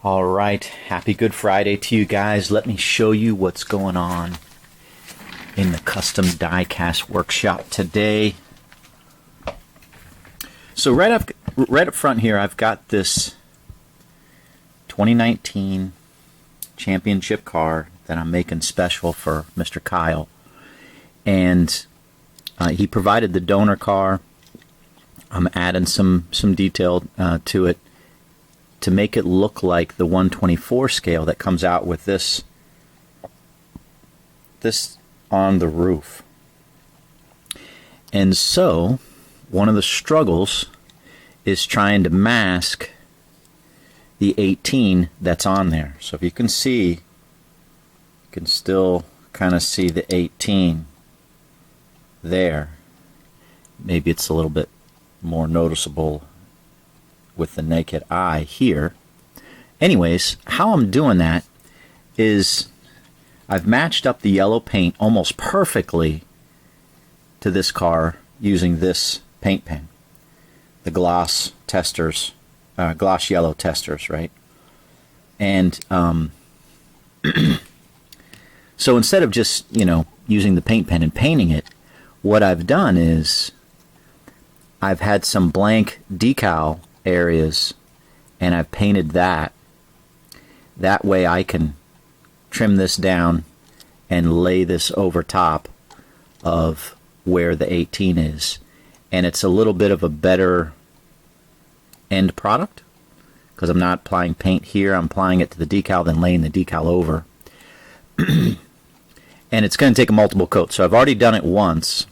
All right, happy Good Friday to you guys. Let me show you what's going on in the custom die-cast workshop today. So right up front here, I've got this 2019 championship car that I'm making special for Mr. Kyle. And he provided the donor car. I'm adding some detail to it to make it look like the 124 scale that comes out with this on the roof. And so one of the struggles is trying to mask the 18 that's on there. So if you can see, you can still kind of see the 18 there. Maybe it's a little bit more noticeable with the naked eye here. Anyways, how I'm doing that is I've matched up the yellow paint almost perfectly to this car using this paint pen, the gloss testers, gloss yellow testers, right? And so instead of just using the paint pen and painting it, what I've done is I've had some blank decal areas and I've painted that. That way I can trim this down and lay this over top of where the 18 is, and it's a little bit of a better end product because I'm not applying paint here, I'm applying it to the decal, then laying the decal over. And it's going to take a multiple coat, so I've already done it once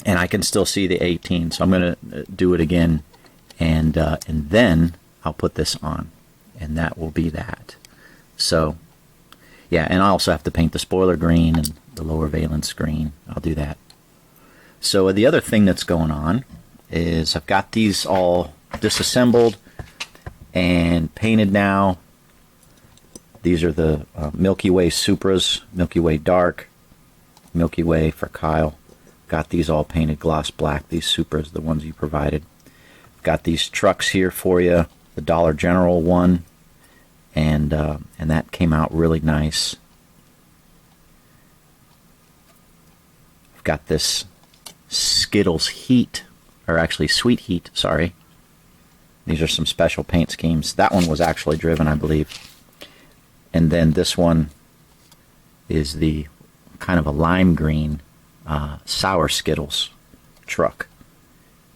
and I can still see the 18, so I'm going to do it again, and then I'll put this on, and that will be that. So yeah, and I also have to paint the spoiler green and the lower valence green. I'll do that. So the other thing that's going on is I've got these all disassembled and painted now. These are the Milky Way Supras, Milky Way Dark, Milky Way for Kyle. Got these all painted gloss black, these Supras, the ones you provided. Got these trucks here for you, the Dollar General one, and that came out really nice. I've got this Skittles Heat, or actually Sweet Heat, sorry. These are some special paint schemes. That one was actually driven, I believe. And then this one is the kind of a lime green Sour Skittles truck.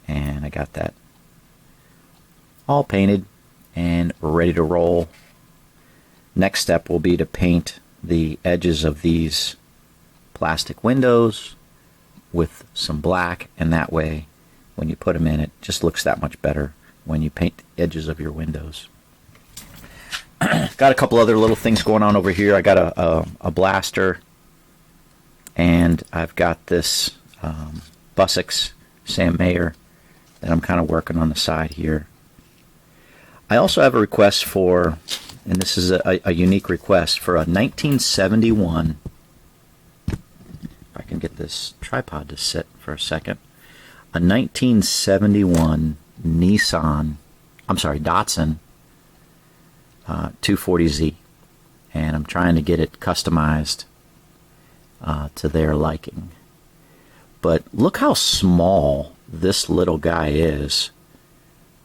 And I got that all painted and ready to roll. Next step will be to paint the edges of these plastic windows with some black, and that way when you put them in, it just looks that much better when you paint the edges of your windows. Got a couple other little things going on over here. I got a blaster, and I've got this Bussex Sam Mayer that I'm kind of working on the side here. I also have a request for, and this is a unique request, for a 1971, if I can get this tripod to sit for a second, a 1971 Datsun 240Z, and I'm trying to get it customized to their liking. But look how small this little guy is.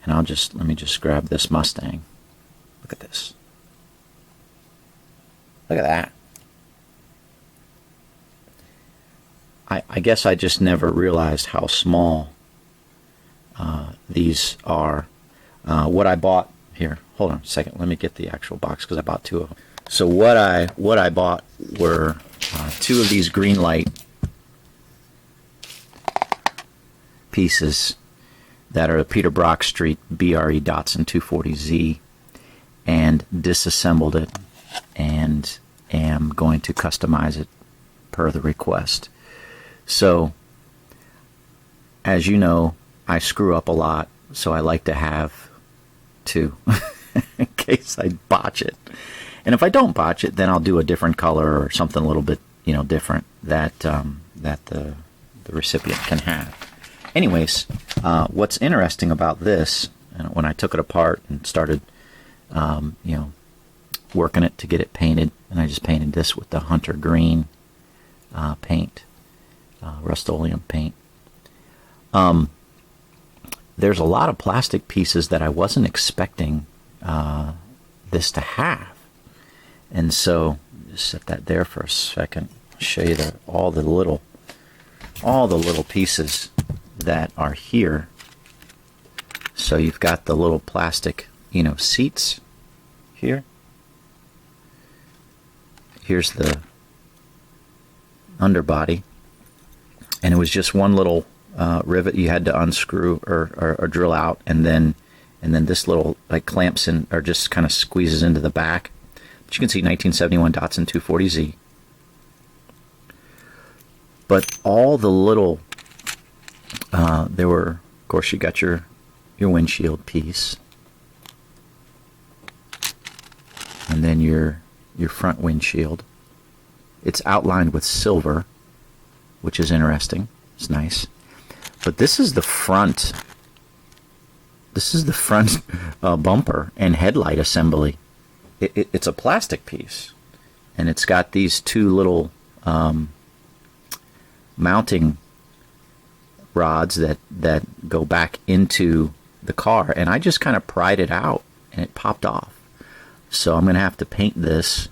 And let me just grab this Mustang. Look at this. Look at that. I guess I just never realized how small these are. What I bought here, hold on a second, let me get the actual box because I bought two of them. So what I bought were two of these green light pieces that are the Peter Brock Street BRE Datsun 240Z, and disassembled it and am going to customize it per the request. So as you know, I screw up a lot, so I like to have two in case I botch it. And if I don't botch it, then I'll do a different color or something a little bit different that the recipient can have. Anyways, what's interesting about this, when I took it apart and started you know, working it to get it painted. And I just painted this with the Hunter Green paint, Rust-Oleum paint. There's a lot of plastic pieces that I wasn't expecting this to have. And so, just set that there for a second. Show you all the little pieces that are here. So you've got the little plastic, you know, seats here. Here's the underbody, and it was just one little rivet you had to unscrew or drill out, and then this little like clamps in or just kind of squeezes into the back. But you can see 1971 Datsun 240Z. But all the little there were, of course, you got your windshield piece, and then your front windshield. It's outlined with silver, which is interesting. It's nice. But this is the front. This is the front bumper and headlight assembly. It's a plastic piece, and it's got these two little mounting rods that go back into the car, and I just kind of pried it out and it popped off. So I'm going to have to paint this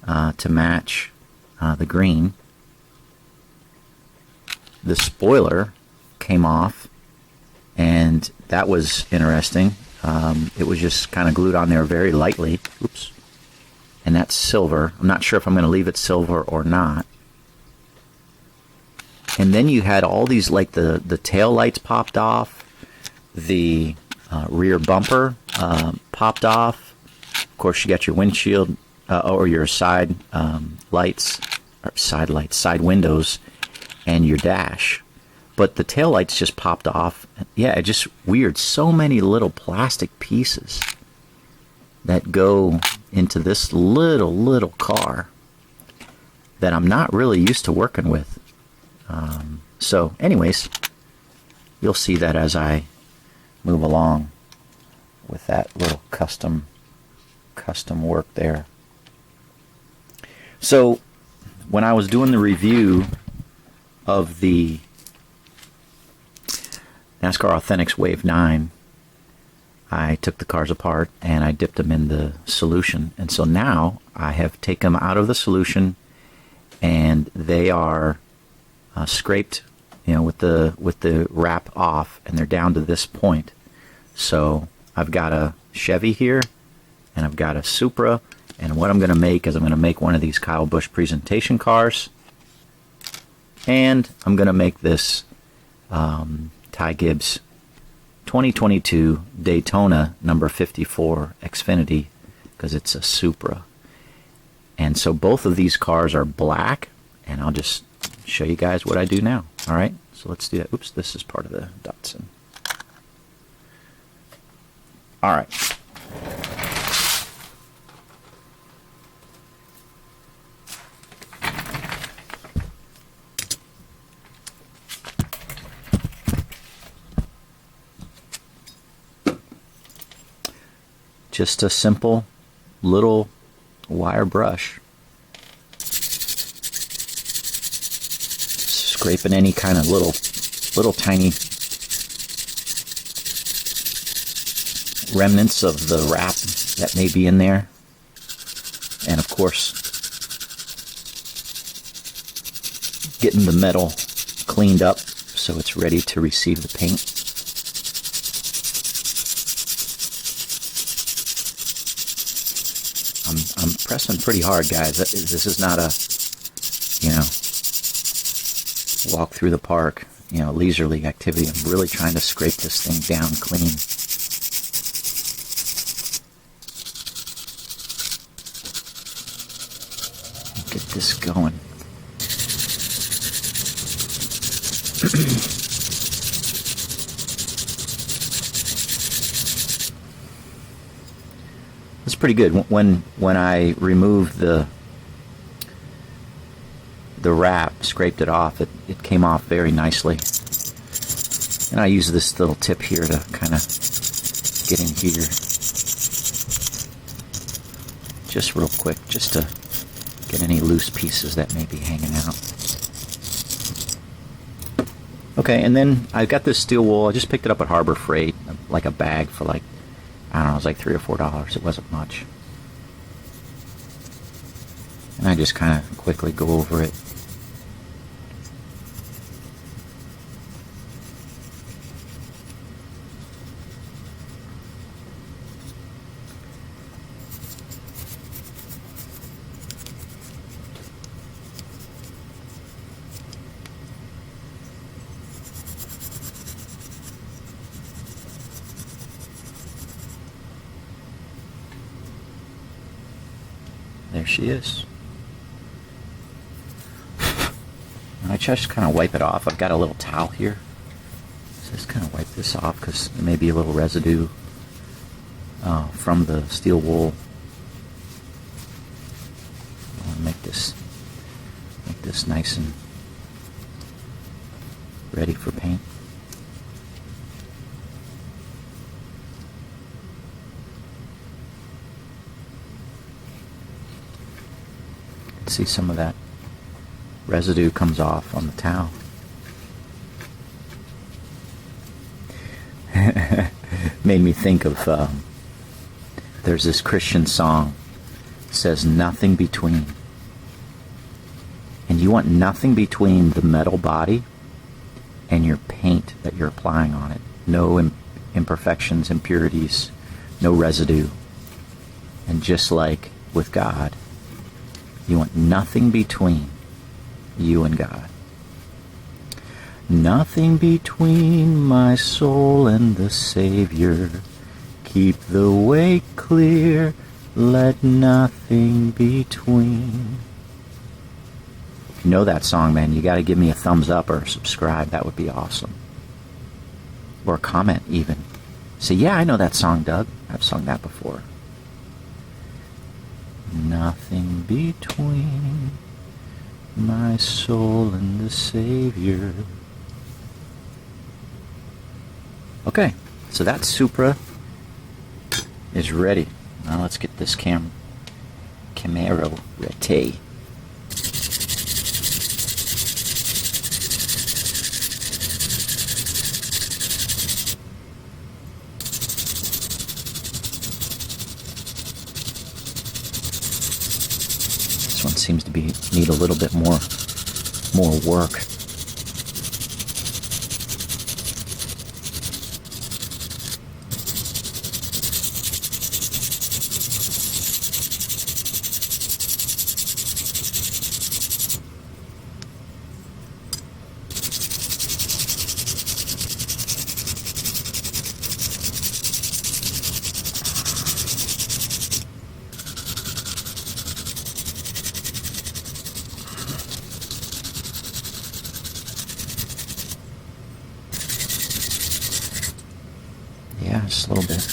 to match the green. The spoiler came off, and that was interesting. It was just kind of glued on there very lightly. Oops. And that's silver. I'm not sure if I'm going to leave it silver or not. And then you had all these, like the tail lights popped off, the rear bumper popped off. Of course, you got your windshield or your side lights, or side windows, and your dash. But the tail lights just popped off. Yeah, it's just weird. So many little plastic pieces that go into this little car that I'm not really used to working with. So anyways, you'll see that as I move along with that little custom work there. So when I was doing the review of the NASCAR Authentics Wave 9, I took the cars apart and I dipped them in the solution. And so now I have taken them out of the solution, and they are scraped, you know, with the wrap off, and they're down to this point. So I've got a Chevy here, and I've got a Supra, and what I'm going to make is I'm going to make one of these Kyle Busch presentation cars, and I'm going to make this Ty Gibbs 2022 Daytona number 54 Xfinity, because it's a Supra. And so both of these cars are black, and I'll just show you guys what I do now. All right, so let's do that. Oops, this is part of the Datsun. All right. Just a simple little wire brush. Scraping any kind of little tiny remnants of the wrap that may be in there. And of course, getting the metal cleaned up so it's ready to receive the paint. I'm pressing pretty hard, guys. This is not a, you know, walk through the park, you know, leisurely activity. I'm really trying to scrape this thing down clean. Get this going. It's pretty good. When I removed the wrap, scraped it off, it came off very nicely. And I use this little tip here to kind of get in here. just real quick, just to get any loose pieces that may be hanging out. Okay, and then I got this steel wool. I just picked it up at Harbor Freight, like a bag for like, I don't know, it was like $3 or $4. It wasn't much. And I just kind of quickly go over it. There she is. And I just kind of wipe it off. I've got a little towel here. So just kind of wipe this off because there may be a little residue from the steel wool. I want to make this nice and ready for paint. See some of that residue comes off on the towel. Made me think of there's this Christian song, it says nothing between, and you want nothing between the metal body and your paint that you're applying on it. No imperfections, impurities, no residue. And just like with God, you want nothing between you and God. Nothing between my soul and the Savior. Keep the way clear, let nothing between. If you know that song, man, you got to give me a thumbs up or subscribe. That would be awesome. Or a comment even. Say, yeah, I know that song, Doug. I've sung that before. Nothing between my soul and the Savior. Okay, so that Supra is ready. Now let's get this Camaro ready. This one seems to need a little bit more work. Yeah, just a little bit.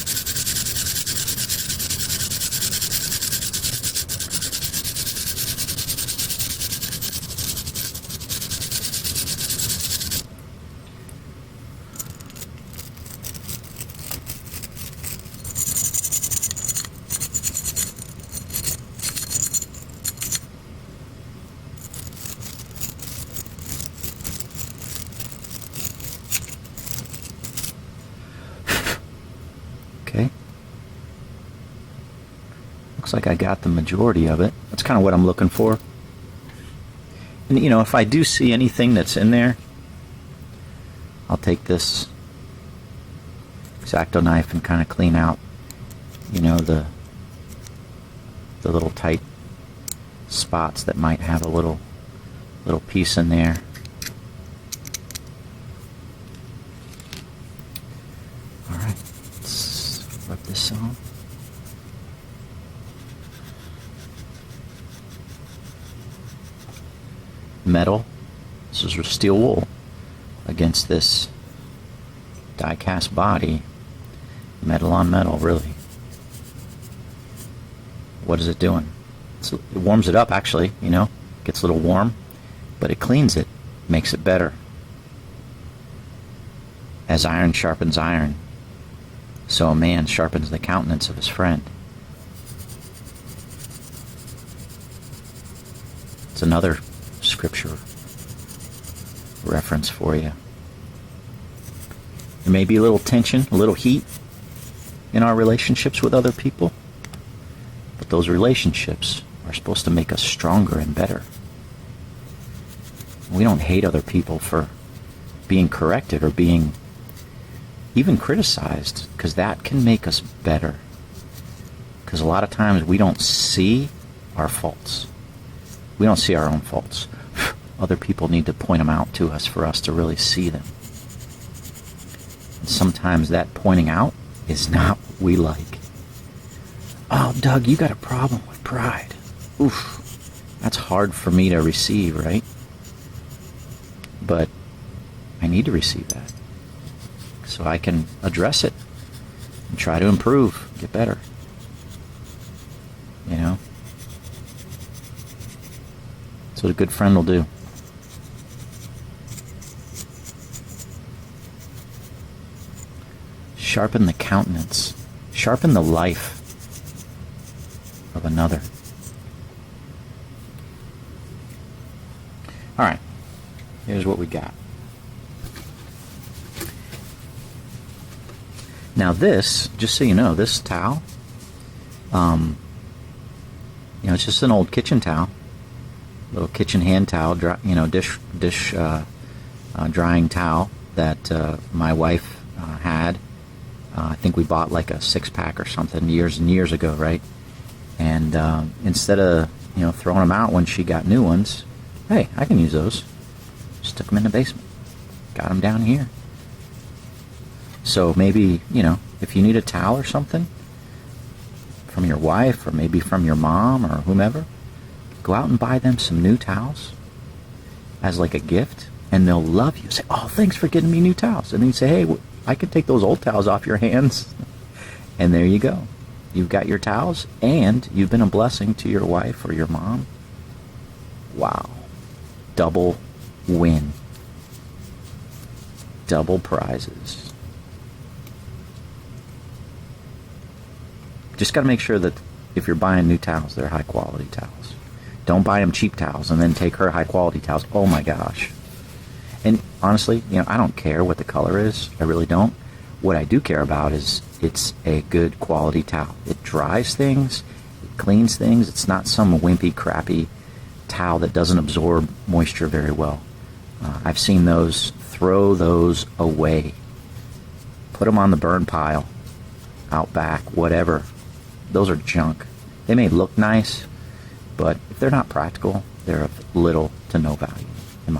Okay. Looks like I got the majority of it. That's kind of what I'm looking for. And you know, if I do see anything that's in there, I'll take this X-Acto knife and kind of clean out, you know, the little tight spots that might have a little piece in there. All right, let's rub this on. Metal. This is steel wool against this die-cast body. Metal on metal, really. What is it doing? It warms it up, actually, you know. Gets a little warm, but it cleans it, makes it better. As iron sharpens iron, so a man sharpens the countenance of his friend. It's another scripture reference for you. There may be a little tension, a little heat in our relationships with other people, but those relationships are supposed to make us stronger and better. We don't hate other people for being corrected or being even criticized, because that can make us better. Because a lot of times we don't see our faults. We don't see our own faults. Other people need to point them out to us for us to really see them. And sometimes that pointing out is not what we like. Oh, Doug, you got a problem with pride. Oof, that's hard for me to receive, right? But I need to receive that so I can address it and try to improve, get better. You know? That's what a good friend will do. Sharpen the countenance. Sharpen the life of another. Alright. Here's what we got. Now this, just so you know, this towel, it's just an old kitchen towel, little kitchen hand towel, dish drying towel that my wife had. I think we bought like a 6-pack or something years and years ago, right? And instead of throwing them out when she got new ones, hey, I can use those. Just took them in the basement, got them down here. So maybe, if you need a towel or something from your wife or maybe from your mom or whomever, go out and buy them some new towels as like a gift, and they'll love you. Say, oh, thanks for getting me new towels. And then you say, hey, I can take those old towels off your hands. And there you go. You've got your towels, and you've been a blessing to your wife or your mom. Wow. Double win. Double prizes. Just got to make sure that if you're buying new towels, they're high quality towels. Don't buy them cheap towels and then take her high quality towels. Oh my gosh. And honestly, I don't care what the color is. I really don't. What I do care about is it's a good quality towel. It dries things. It cleans things. It's not some wimpy, crappy towel that doesn't absorb moisture very well. I've seen those. Throw those away. Put them on the burn pile. Out back. Whatever. Those are junk. They may look nice, but if they're not practical, they're of little to no value in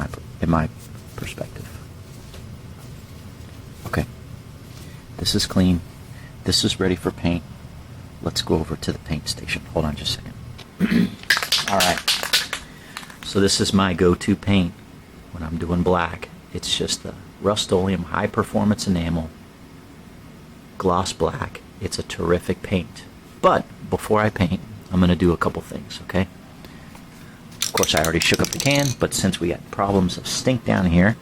my perspective. Okay. This is clean. This is ready for paint. Let's go over to the paint station. Hold on just a second. All right. So this is my go-to paint when I'm doing black. It's just the Rust-Oleum high performance enamel gloss black. It's a terrific paint. But before I paint, I'm going to do a couple things, okay? Of course, I already shook up the can, but since we got problems of stink down here,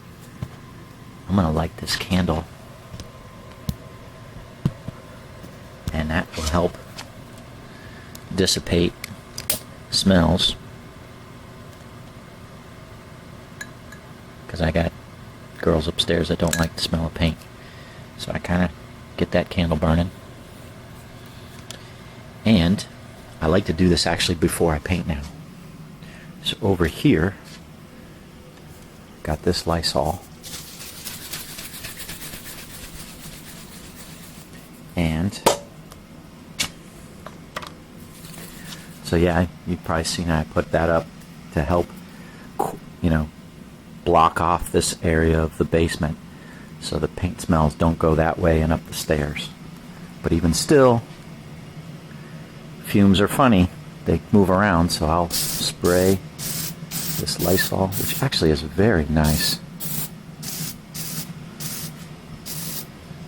I'm going to light this candle. And that will help dissipate smells. Because I got girls upstairs that don't like the smell of paint. So I kind of get that candle burning. And I like to do this actually before I paint now. So over here, got this Lysol. And so yeah, you've probably seen I put that up to help, block off this area of the basement so the paint smells don't go that way and up the stairs. But even still, fumes are funny. They move around, so I'll spray this Lysol, which actually is very nice.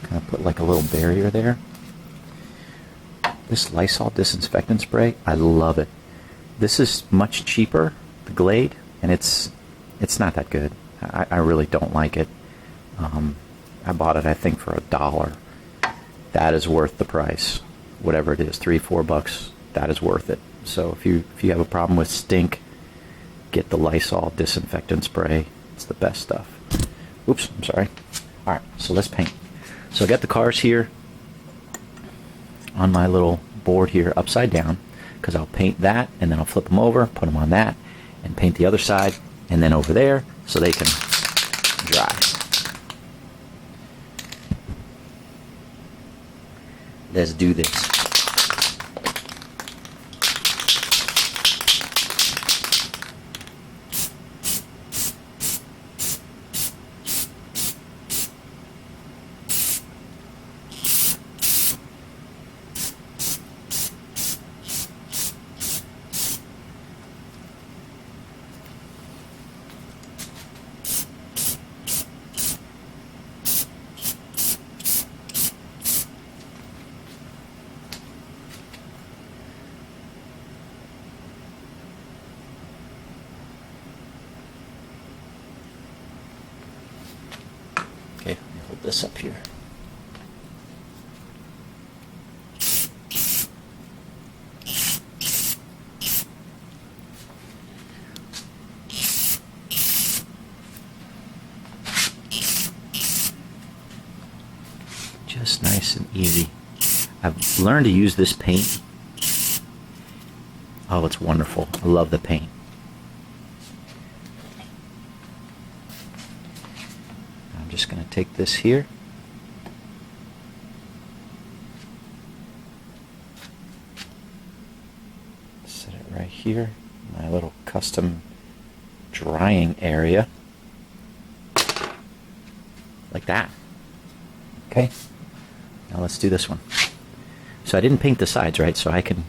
Kind of put like a little barrier there. This Lysol disinfectant spray, I love it. This is much cheaper, the Glade, and it's not that good. I really don't like it. I bought it, I think, for $1. That is worth the price. Whatever it is, $3-4, that is worth it. So if you have a problem with stink get the Lysol disinfectant spray. It's the best stuff. Oops, I'm sorry. All right, so let's paint. So I got the cars here on my little board here upside down, because I'll paint that and then I'll flip them over, put them on that, and paint the other side and then over there so they can dry. Let's do this. Okay, let me hold this up here. Just nice and easy. I've learned to use this paint. Oh, it's wonderful. I love the paint. I'm just going to take this here. Set it right here. My little custom drying area. Like that. Okay. Now let's do this one. So I didn't paint the sides, right? So I can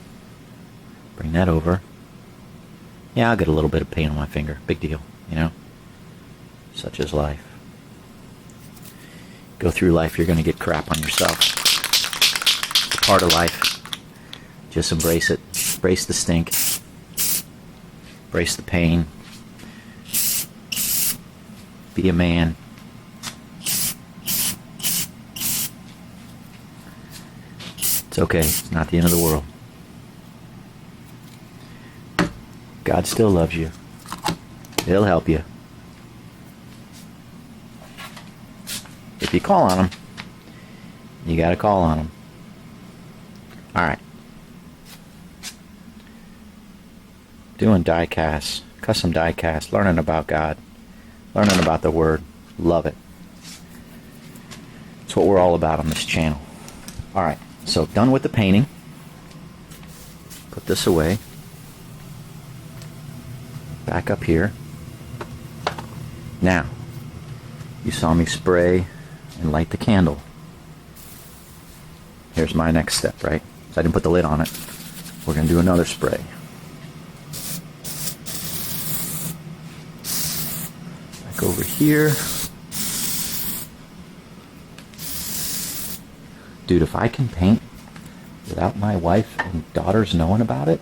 bring that over. Yeah, I'll get a little bit of paint on my finger. Big deal, you know? Such is life. Go through life, you're going to get crap on yourself. It's a part of life. Just embrace it. Embrace the stink. Embrace the pain. Be a man. It's okay. It's not the end of the world. God still loves you. He'll help you. If you call on him, you got to call on him. All right. Doing die casts, custom die casts, learning about God, learning about the Word. Love it. It's what we're all about on this channel. All right. So done with the painting. Put this away. Back up here. Now, you saw me spray and light the candle. Here's my next step, right? So I didn't put the lid on it. We're going to do another spray. Back over here. Dude, if I can paint without my wife and daughters knowing about it,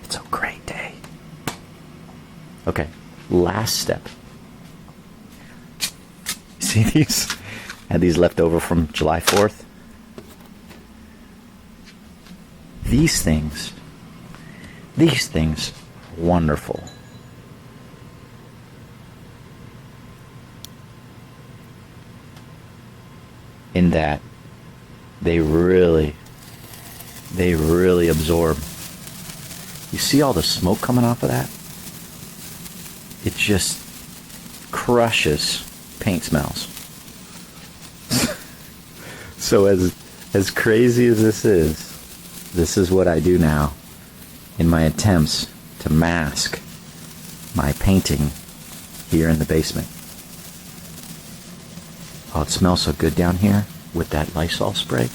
it's a great day. Okay, last step. See these? I had these left over from July 4th. These things, wonderful. In that they really absorb. You see all the smoke coming off of that? It just crushes paint smells. So as crazy as this is what I do now in my attempts to mask my painting here in the basement. Oh, it smells so good down here with that Lysol spray.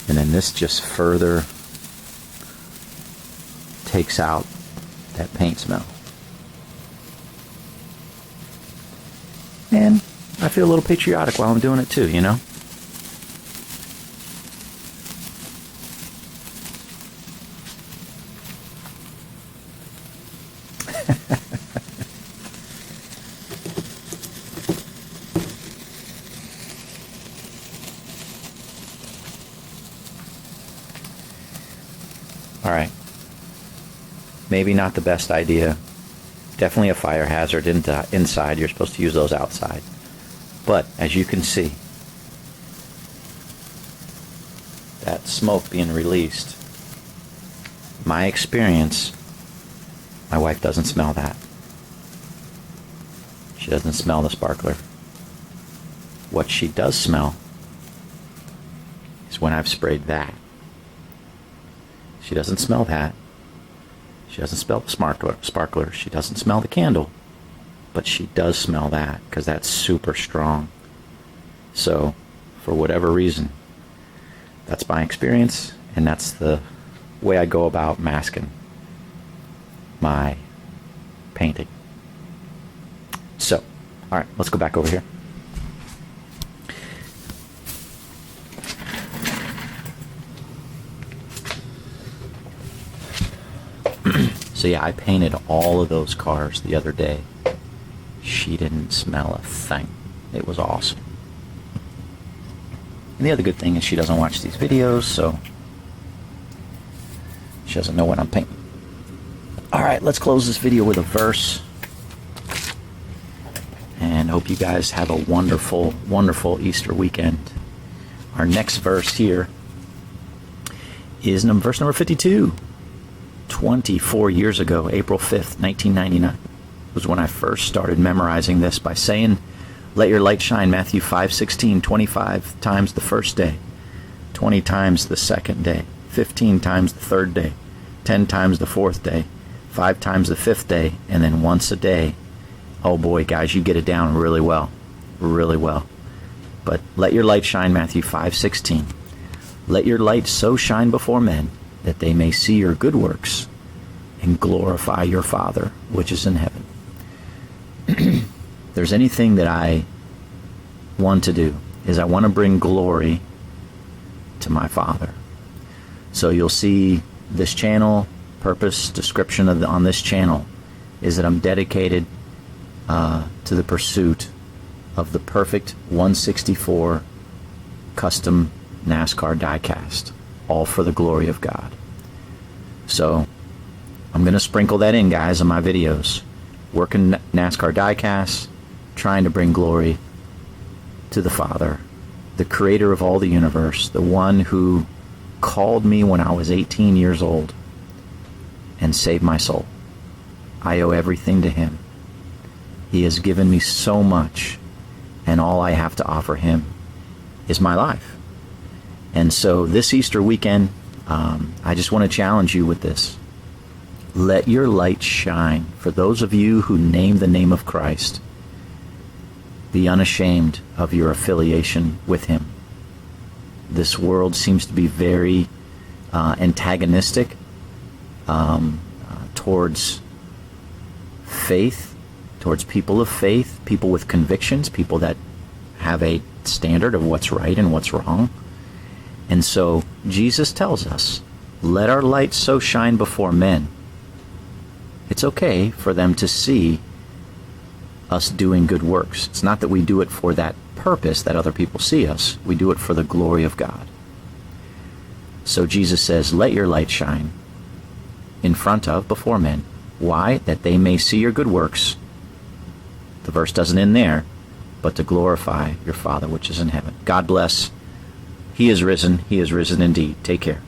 And then this just further takes out that paint smell. And I feel a little patriotic while I'm doing it too, you know? All right. Maybe not the best idea Definitely a fire hazard inside. You're supposed to use those outside. But as you can see, that smoke being released, my experience, my wife doesn't smell that. She doesn't smell the sparkler. What she does smell is when I've sprayed that. She doesn't smell that. She doesn't smell the sparkler. She doesn't smell the candle. But she does smell that, because that's super strong. So, for whatever reason, that's my experience, and that's the way I go about masking my painting. So, alright, let's go back over here. So yeah, I painted all of those cars the other day. She didn't smell a thing. It was awesome. And the other good thing is she doesn't watch these videos, so she doesn't know what I'm painting. Alright, let's close this video with a verse. And hope you guys have a wonderful, wonderful Easter weekend. Our next verse here is verse number 52. 24 years ago, April 5th, 1999, was when I first started memorizing this by saying, "Let your light shine," Matthew 5:16, 25 times the first day, 20 times the second day, 15 times the third day, 10 times the fourth day, 5 times the fifth day, and then once a day. Oh boy, guys, you get it down really well. Really well. But let your light shine, Matthew 5:16. Let your light so shine before men that they may see your good works and glorify your Father which is in heaven. If there's anything that I want to do, is I want to bring glory to my Father. So you'll see this channel, purpose, description on this channel is that I'm dedicated to the pursuit of the perfect 164 custom NASCAR diecast, all for the glory of God. So I'm going to sprinkle that in, guys, on my videos. Working NASCAR diecasts, trying to bring glory to the Father, the creator of all the universe, the one who called me when I was 18 years old and saved my soul. I owe everything to him. He has given me so much, and all I have to offer him is my life. And so this Easter weekend, I just want to challenge you with this. Let your light shine. For those of you who name the name of Christ, be unashamed of your affiliation with him. This world seems to be very antagonistic towards faith, towards people of faith, people with convictions, people that have a standard of what's right and what's wrong. And so Jesus tells us, let our light so shine before men. It's okay for them to see us doing good works. It's not that we do it for that purpose that other people see us. We do it for the glory of God. So Jesus says, let your light shine in front of, before men. Why? That they may see your good works. The verse doesn't end there, but to glorify your Father which is in heaven. God bless. He is risen. He is risen indeed. Take care.